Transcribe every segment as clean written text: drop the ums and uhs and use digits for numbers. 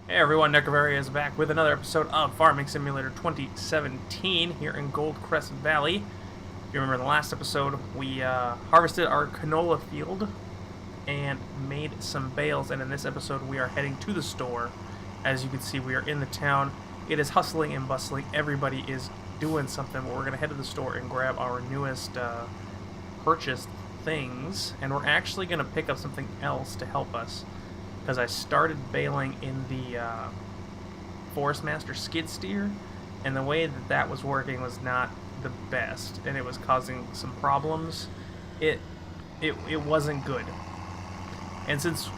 Hey everyone, Necrovaria is back with another episode of Farming Simulator 2017 here in Goldcrest Valley. If you remember in the last episode, we harvested our canola field and made some bales, and in this episode we are heading to the store. As you can see, we are in the town. It is hustling and bustling. Everybody is doing something, but we're going to head to the store and grab our newest purchased things, and we're actually going to pick up something else to help us. Because I started baling in the Forest Master skid steer, and the way that that was working was not the best, and it was causing some problems. It wasn't good. And since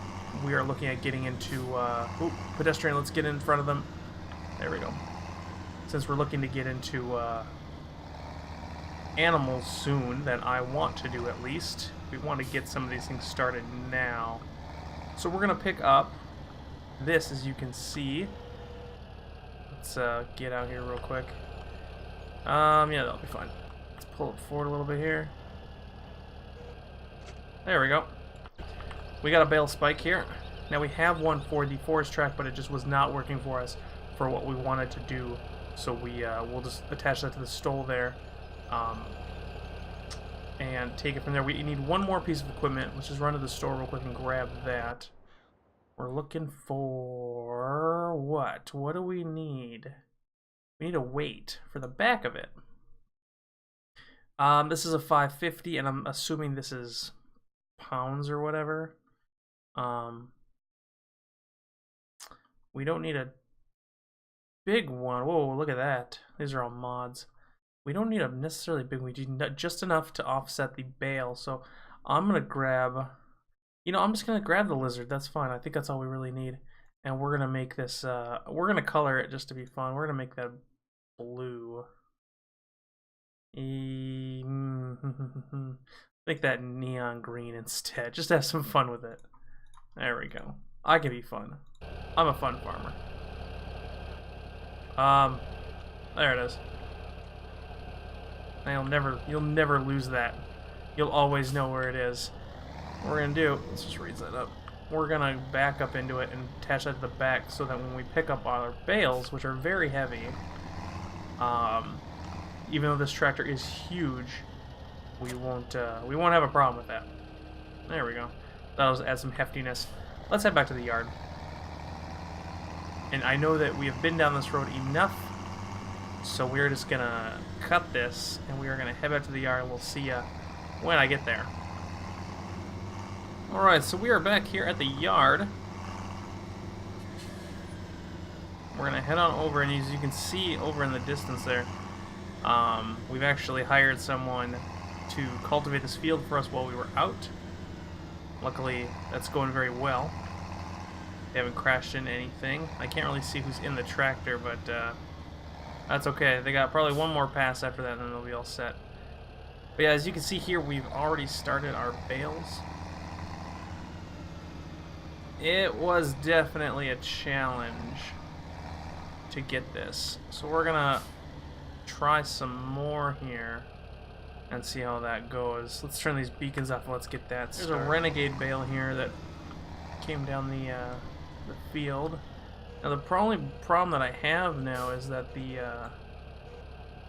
we are looking at getting into pedestrian, let's get in front of them. There we go. Since we're looking to get into animals soon, that I want to do at least, we want to get some of these things started now. So we're going to pick up this, as you can see. Let's get out here real quick. Yeah, that'll be fine. Let's pull it forward a little bit here. There we go. We got a bale spike here. Now we have one for the forest track, but it just was not working for us for what we wanted to do. So we'll just attach that to the stole there. And take it from there. We need one more piece of equipment. Let's just run to the store real quick and grab that. We're looking for what? What do we need? We need a weight for the back of it. This is a 550, and I'm assuming this is pounds or whatever. We don't need a big one. Whoa, look at that. These are all mods. We don't need a necessarily big one. We need just enough to offset the bale. So I'm going to grab... You know, I'm just going to grab the lizard. That's fine. I think that's all we really need. And we're going to make this... we're going to color it just to be fun. We're going to make that blue. Make that neon green instead. Just have some fun with it. There we go. I can be fun. I'm a fun farmer. There it is. You'll never lose that. You'll always know where it is. What we're gonna do, let's just raise that up. We're gonna back up into it and attach that to the back so that when we pick up our bales, which are very heavy, even though this tractor is huge, we won't have a problem with that. There we go. That'll add some heftiness. Let's head back to the yard. And I know that we have been down this road enough, so we're just gonna cut this, and we are gonna head back to the yard, and we'll see ya when I get there. Alright, so we are back here at the yard. We're gonna head on over, and as you can see over in the distance there, we've actually hired someone to cultivate this field for us while we were out. Luckily, that's going very well. They haven't crashed into anything. I can't really see who's in the tractor, but that's okay. They got probably one more pass after that, and then they'll be all set. But yeah, as you can see here, we've already started our bales. It was definitely a challenge to get this. So we're gonna try some more here and see how that goes. Let's turn these beacons off and let's get that started. There's a renegade bale here that came down the field. Now the only problem that I have now is that the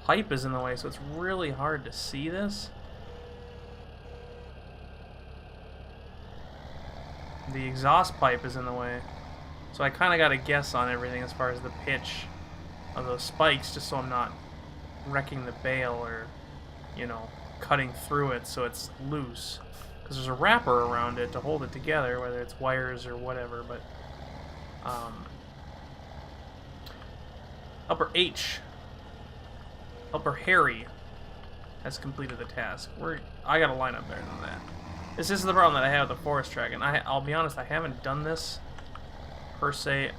pipe is in the way, so it's really hard to see this. The exhaust pipe is in the way, so I kind of got to guess on everything as far as the pitch of those spikes, just so I'm not wrecking the bale or, you know, cutting through it so it's loose. Because there's a wrapper around it to hold it together, whether it's wires or whatever, but Upper H, Upper Harry has completed the task. I gotta line up better than that. This is the problem that I have with the forest track, and I'll be honest, I haven't done this per se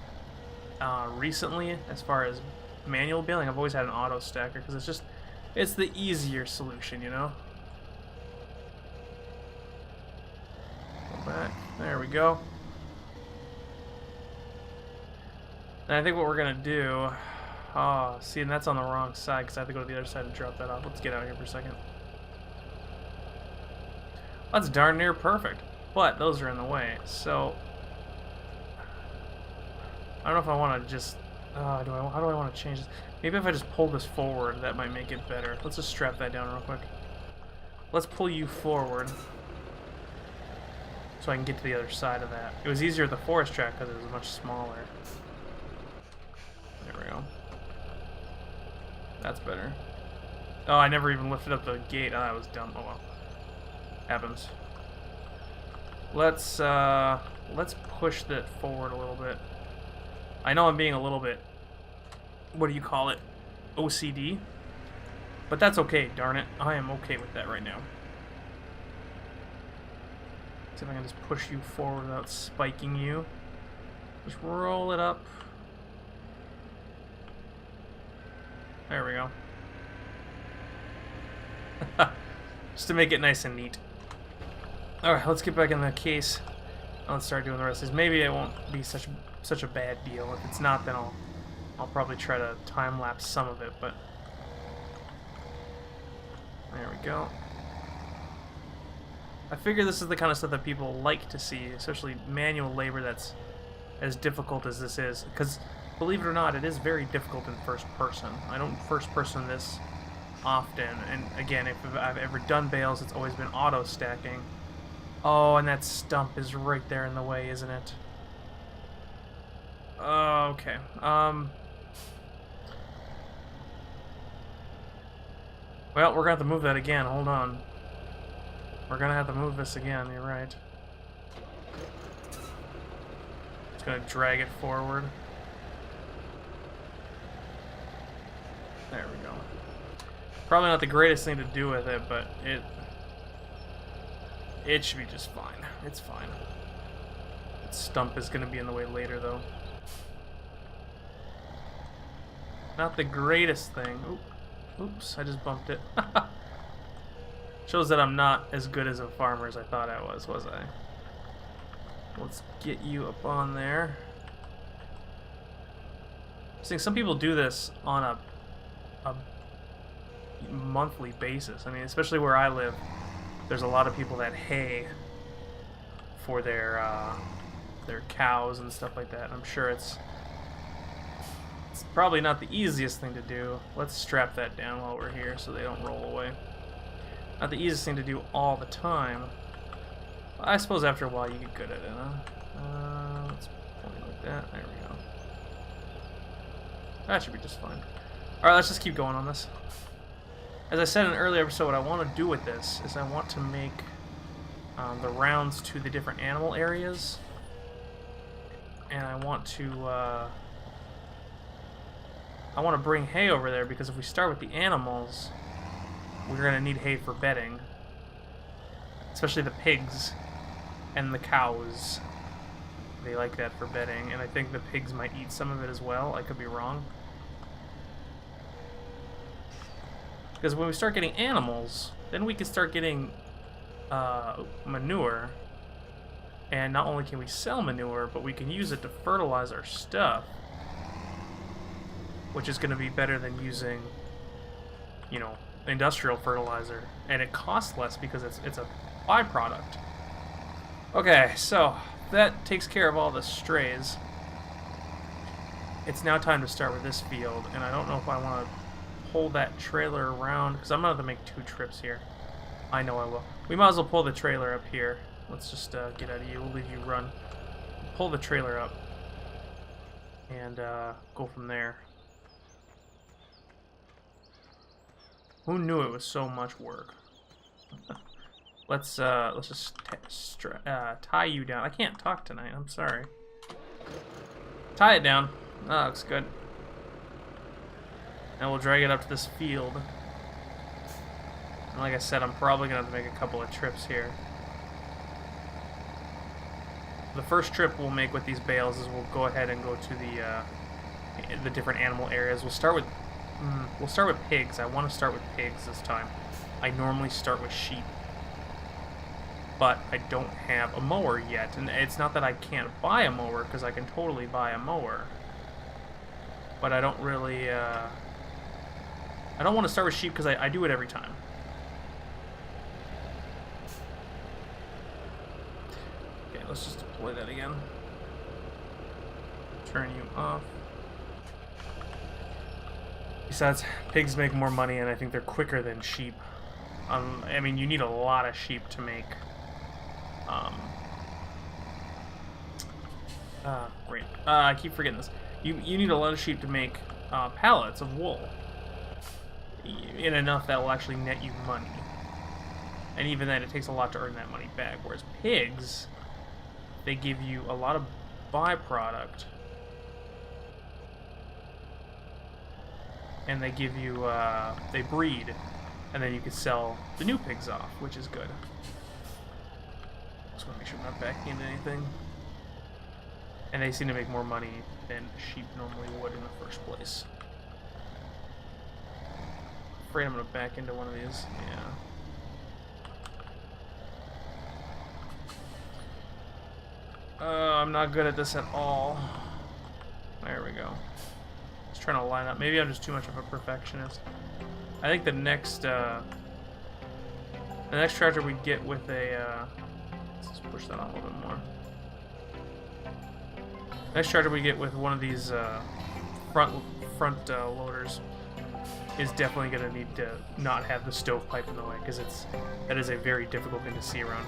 recently as far as manual baling. I've always had an auto stacker because it's the easier solution, you know. Go back. There we go. And I think what we're gonna do. Oh, see, and that's on the wrong side because I have to go to the other side and drop that off. Let's get out of here for a second. That's darn near perfect, but those are in the way. So I don't know if I want to just... how do I want to change this? Maybe if I just pull this forward, that might make it better. Let's just strap that down real quick. Let's pull you forward so I can get to the other side of that. It was easier at the forest track because it was much smaller. There we go. That's better. Oh, I never even lifted up the gate. Oh, that was dumb. Oh well. Happens. Let's push that forward a little bit. I know I'm being a little bit, what do you call it, OCD, but that's okay, darn it. I am okay with that right now. See if I can just push you forward without spiking you. Just roll it up. There we go. Just to make it nice and neat. Alright, let's get back in the case. Let's start doing the rest of this. Maybe it won't be such a bad deal. If it's not, then I'll probably try to time-lapse some of it, but... There we go. I figure this is the kind of stuff that people like to see, especially manual labor that's as difficult as this is. Because, believe it or not, it is very difficult in first person. I don't first person this often, and again, if I've ever done Bales, it's always been auto-stacking. Oh, and that stump is right there in the way, isn't it? Okay. Well, we're gonna have to move that again. Hold on. We're gonna have to move this again. You're right. It's gonna drag it forward. There we go. Probably not the greatest thing to do with it, but it should be just fine. It's fine. That stump is gonna be in the way later, though. Not the greatest thing. Oops, I just bumped it. Shows that I'm not as good as a farmer as I thought I was I? Let's get you up on there. I think some people do this on a monthly basis. I mean, especially where I live, there's a lot of people that hay for their cows and stuff like that. I'm sure it's probably not the easiest thing to do. Let's strap that down while we're here so they don't roll away. Not the easiest thing to do all the time. I suppose after a while you get good at it, huh? Let's point it like that. There we go. That should be just fine. Alright, let's just keep going on this. As I said in an earlier episode, what I want to do with this is I want to make the rounds to the different animal areas. And I want to bring hay over there, because if we start with the animals, we're going to need hay for bedding. Especially the pigs and the cows. They like that for bedding, and I think the pigs might eat some of it as well. I could be wrong. Because when we start getting animals, then we can start getting manure. And not only can we sell manure, but we can use it to fertilize our stuff. Which is going to be better than using, you know, industrial fertilizer. And it costs less because it's a byproduct. Okay, so that takes care of all the strays. It's now time to start with this field, and I don't know if I want to pull that trailer around, because I'm going to have to make 2 trips here. I know I will. We might as well pull the trailer up here. Let's just get out of you. We'll leave you run. Pull the trailer up. And go from there. Who knew it was so much work? Let's just tie you down. I can't talk tonight. I'm sorry. Tie it down. That looks good. And we'll drag it up to this field. And like I said, I'm probably gonna have to make a couple of trips here. The first trip we'll make with these bales is we'll go ahead and go to the different animal areas. We'll start with pigs. I want to start with pigs this time. I normally start with sheep, but I don't have a mower yet. And it's not that I can't buy a mower, because I can totally buy a mower. But I don't really. I don't want to start with sheep because I do it every time. Okay, let's just deploy that again. turn you off. Besides, pigs make more money, and I think they're quicker than sheep. I mean, you need a lot of sheep to make. Great. I keep forgetting this. You need a lot of sheep to make pallets of wool. In enough that will actually net you money. And even then, it takes a lot to earn that money back. Whereas pigs, they give you a lot of byproduct. And they give you, they breed. And then you can sell the new pigs off, which is good. Just want to make sure I'm not backing into anything. And they seem to make more money than sheep normally would in the first place. Afraid I'm going to back into one of these. Yeah. I'm not good at this at all. There we go. Just trying to line up. Maybe I'm just too much of a perfectionist. I think the next tractor we get with a let's just push that on a little bit more. Next tractor we get with one of these front loaders is definitely going to need to not have the stovepipe in the way, because that is a very difficult thing to see around.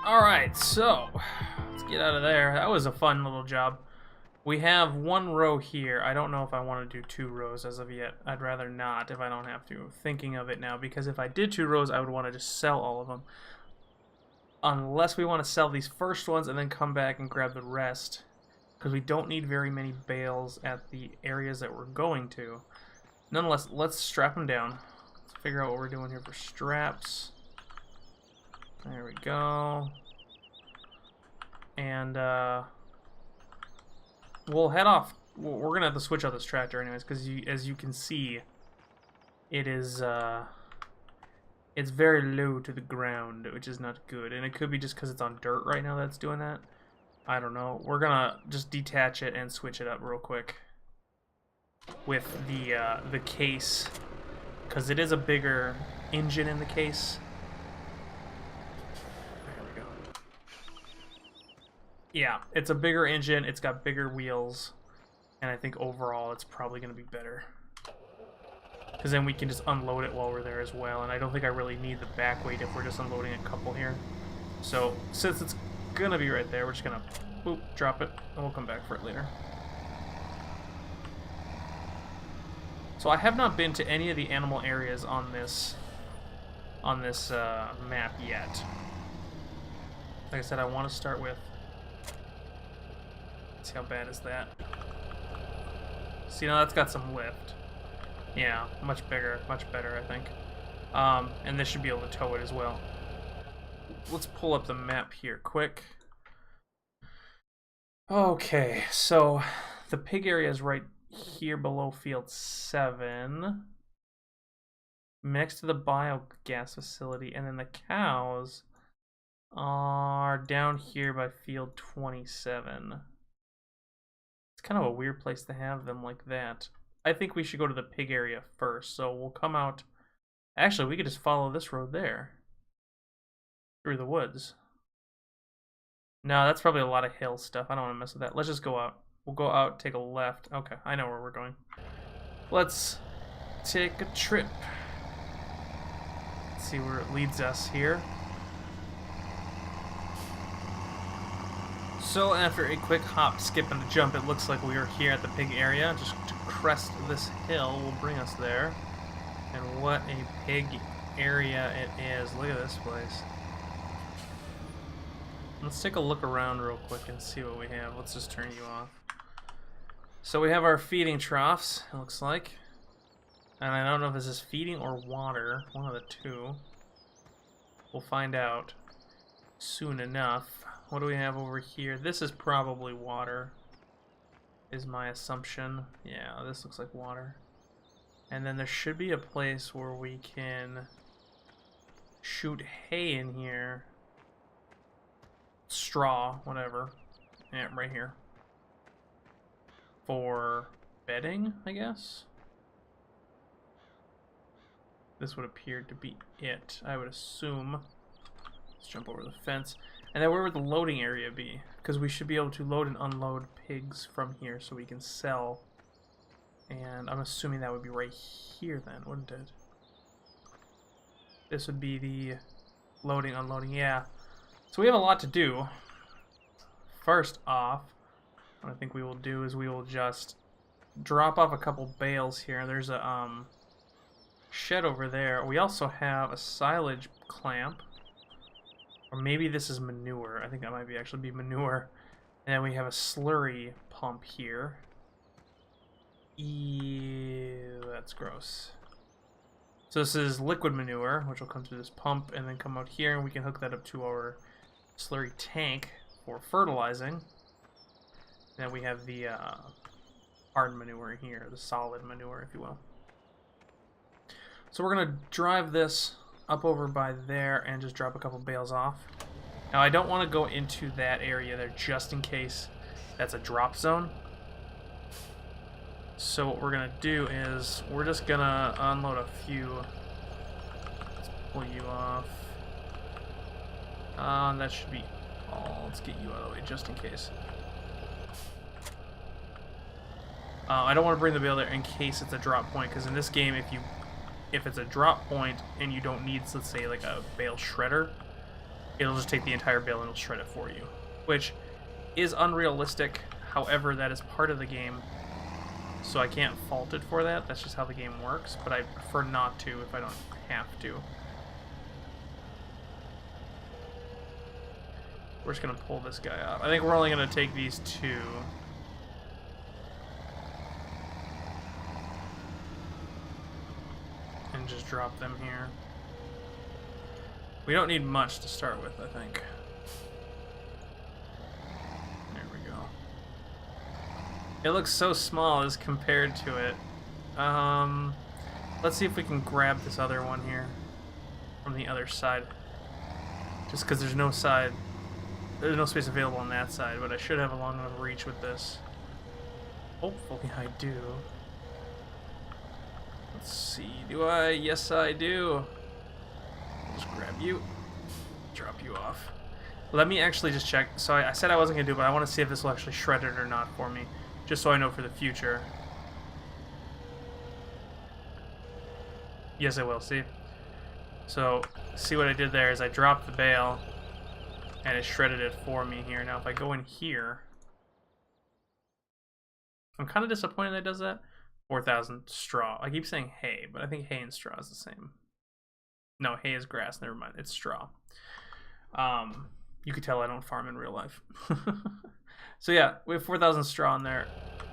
Alright, so let's get out of there. That was a fun little job. We have one row here. I don't know if I want to do 2 rows as of yet. I'd rather not if I don't have to. Thinking of it now, because if I did 2 rows, I would want to just sell all of them. Unless we want to sell these first ones and then come back and grab the rest. Because we don't need very many bales at the areas that we're going to. Nonetheless, let's strap them down. Let's figure out what we're doing here for straps. There we go. And we'll head off. We're going to have to switch out this tractor anyways, because as you can see, it is it's very low to the ground, which is not good. And it could be just because it's on dirt right now that's doing that. I don't know. We're going to just detach it and switch it up real quick with the case, because it is a bigger engine in the case. Yeah, it's a bigger engine, it's got bigger wheels, and I think overall it's probably going to be better. Because then we can just unload it while we're there as well, and I don't think I really need the back weight if we're just unloading a couple here. So, since it's going to be right there, we're just going to boop, drop it, and we'll come back for it later. So I have not been to any of the animal areas on this map yet. Like I said, I want to start with... See how bad is that? See, now that's got some lift. Yeah, much bigger, much better, I think. And this should be able to tow it as well. Let's pull up the map here quick. Okay, so the pig area is right here below field 7. Next to the biogas facility, and then the cows are down here by field 27. It's kind of a weird place to have them like that. I think we should go to the pig area first, so we'll come out Actually, we could just follow this road there. Through the woods. No, that's probably a lot of hill stuff. I don't want to mess with that. Let's just go out. We'll go out, take a left. Okay, I know where we're going. Let's take a trip. Let's see where it leads us here. So after a quick hop, skip, and a jump, it looks like we are here at the pig area. Just to crest this hill will bring us there. And what a pig area it is. Look at this place. Let's take a look around real quick and see what we have. Let's just turn you off. So we have our feeding troughs, it looks like. And I don't know if this is feeding or water. One of the two. We'll find out soon enough. What do we have over here? This is probably water, is my assumption. Yeah, this looks like water. And then there should be a place where we can shoot hay in here. Straw, whatever. Yeah, right here. For bedding, I guess? This would appear to be it, I would assume. Let's jump over the fence. And then where would the loading area be? Because we should be able to load and unload pigs from here so we can sell. And I'm assuming that would be right here then, wouldn't it? This would be the loading, unloading, yeah. So we have a lot to do. First off, what I think we will do is we will just drop off a couple bales here. There's a shed over there. We also have a silage clamp. Or maybe this is manure. I think that might be actually be manure. And then we have a slurry pump here. Ew, that's gross. So this is liquid manure, which will come through this pump and then come out here, and we can hook that up to our slurry tank for fertilizing. Then we have the hard manure here, the solid manure, if you will. So we're gonna drive this up over by there and just drop a couple bales off. Now I don't want to go into that area there just in case that's a drop zone. So what we're gonna do is we're just gonna unload a few. Let's pull you off. That should be all. Let's get you out of the way just in case. I don't want to bring the bale there in case it's a drop point, because in this game, if it's a drop point and you don't need, let's say, like a bale shredder, it'll just take the entire bale and it'll shred it for you, which is unrealistic. However, that is part of the game, so I can't fault it for that. That's just how the game works, but I prefer not to if I don't have to. We're just going to pull this guy up. I think we're only going to take these two. And just drop them here. We don't need much to start with, I think. There we go. It looks so small as compared to it. Let's see if we can grab this other one here from the other side. Just because there's no side, there's no space available on that side, but I should have a long enough reach with this. Hopefully I do. Let's see, do I? Yes, I do. I'll just grab you, drop you off. Let me actually just check. So I said I wasn't going to do it, but I want to see if this will actually shred it or not for me, just so I know for the future. Yes, I will, see? So, see what I did there is I dropped the bale, and it shredded it for me here. Now, if I go in here, I'm kind of disappointed that it does that. 4,000 straw. I keep saying hay, but I think hay and straw is the same. No, hay is grass. Never mind. It's straw. You could tell I don't farm in real life. So yeah, we have 4,000 straw in there.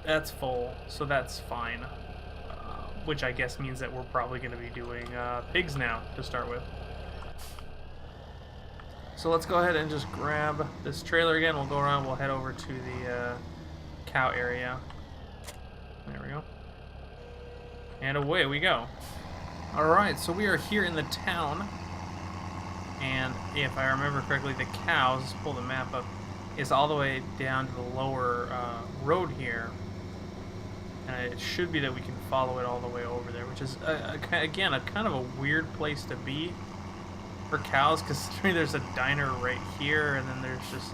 That's full, so that's fine. Which I guess means that we're probably going to be doing pigs now to start with. So let's go ahead and just grab this trailer again. We'll go around. We'll head over to the cow area. There we go. And away we go. Alright, so we are here in the town. And if I remember correctly, the cows, let's pull the map up, is all the way down to the lower road here. And it should be that we can follow it all the way over there, which is, again, a kind of a weird place to be for cows, because there's a diner right here, and then there's just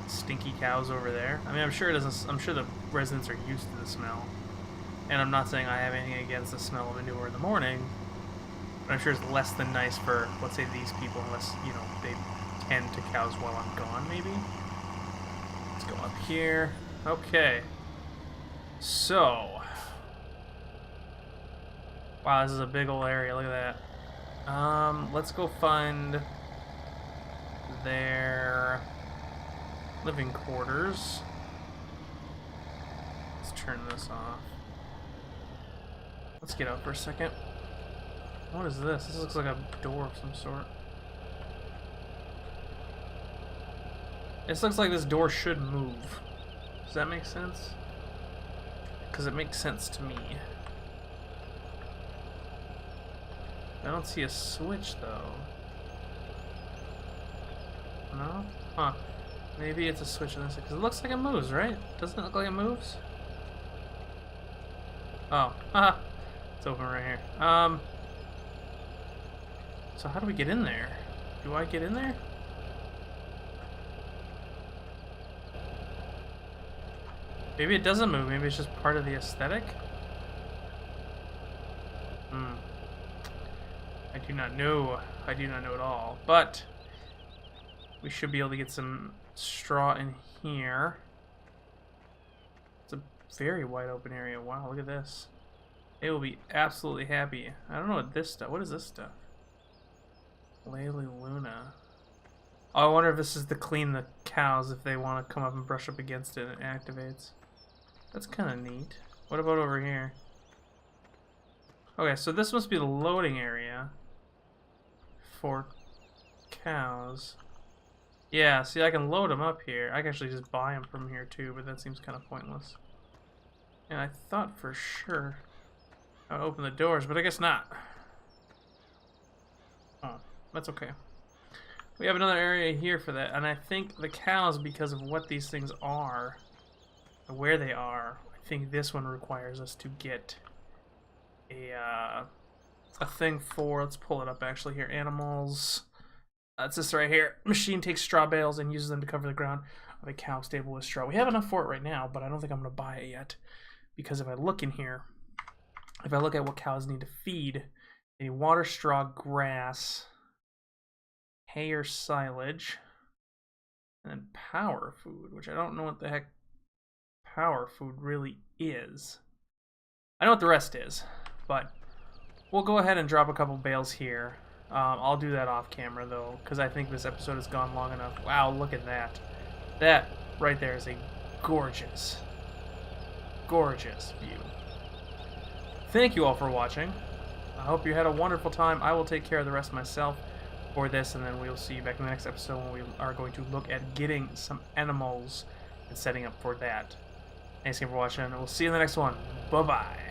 stinky cows over there. I mean, I'm sure it doesn't. I'm sure the residents are used to the smell, and I'm not saying I have anything against the smell of manure in the morning, but I'm sure it's less than nice for, let's say, these people, unless, you know, they tend to cows while I'm gone, maybe. Let's go up here. Okay. So, wow, this is a big old area. Look at that. Let's go find their living quarters. Let's turn this off. Let's get out for a second. What is this? This looks like a door of some sort. This looks like this door should move. Does that make sense? Because it makes sense to me. I don't see a switch, though. No? Huh. Maybe it's a switch on this side, because it looks like it moves, right? Doesn't it look like it moves? Oh. Haha. It's open right here. So how do we get in there? Do I get in there? Maybe it doesn't move. Maybe it's just part of the aesthetic? I do not know. I do not know at all. But we should be able to get some straw in here. It's a very wide open area. Wow, look at this. They will be absolutely happy. I don't know what this stuff. What is this stuff? Lely Luna. Oh, I wonder if this is to clean the cows if they want to come up and brush up against it and it activates. That's kind of neat. What about over here? Okay, so this must be the loading area for cows. Yeah, see, I can load them up here. I can actually just buy them from here too, but that seems kind of pointless. And I thought for sure I would open the doors, but I guess not. Oh, that's okay. We have another area here for that, and I think the cows, because of what these things are, and where they are, I think this one requires us to get a thing for, let's pull it up actually here, animals. It's this right here. Machine takes straw bales and uses them to cover the ground of a cow stable with straw. We have enough for it right now, but I don't think I'm going to buy it yet, because if I look in here, if I look at what cows need to feed, they need water, straw, grass, hay or silage, and then power food, which I don't know what the heck power food really is. I know what the rest is, but we'll go ahead and drop a couple bales here. I'll do that off camera though, because I think this episode has gone long enough. Wow, look at that. That right there is a gorgeous, gorgeous view. Thank you all for watching. I hope you had a wonderful time. I will take care of the rest myself for this, and then we'll see you back in the next episode when we are going to look at getting some animals and setting up for that. Thanks again for watching. We'll see you in the next one. Bye-bye.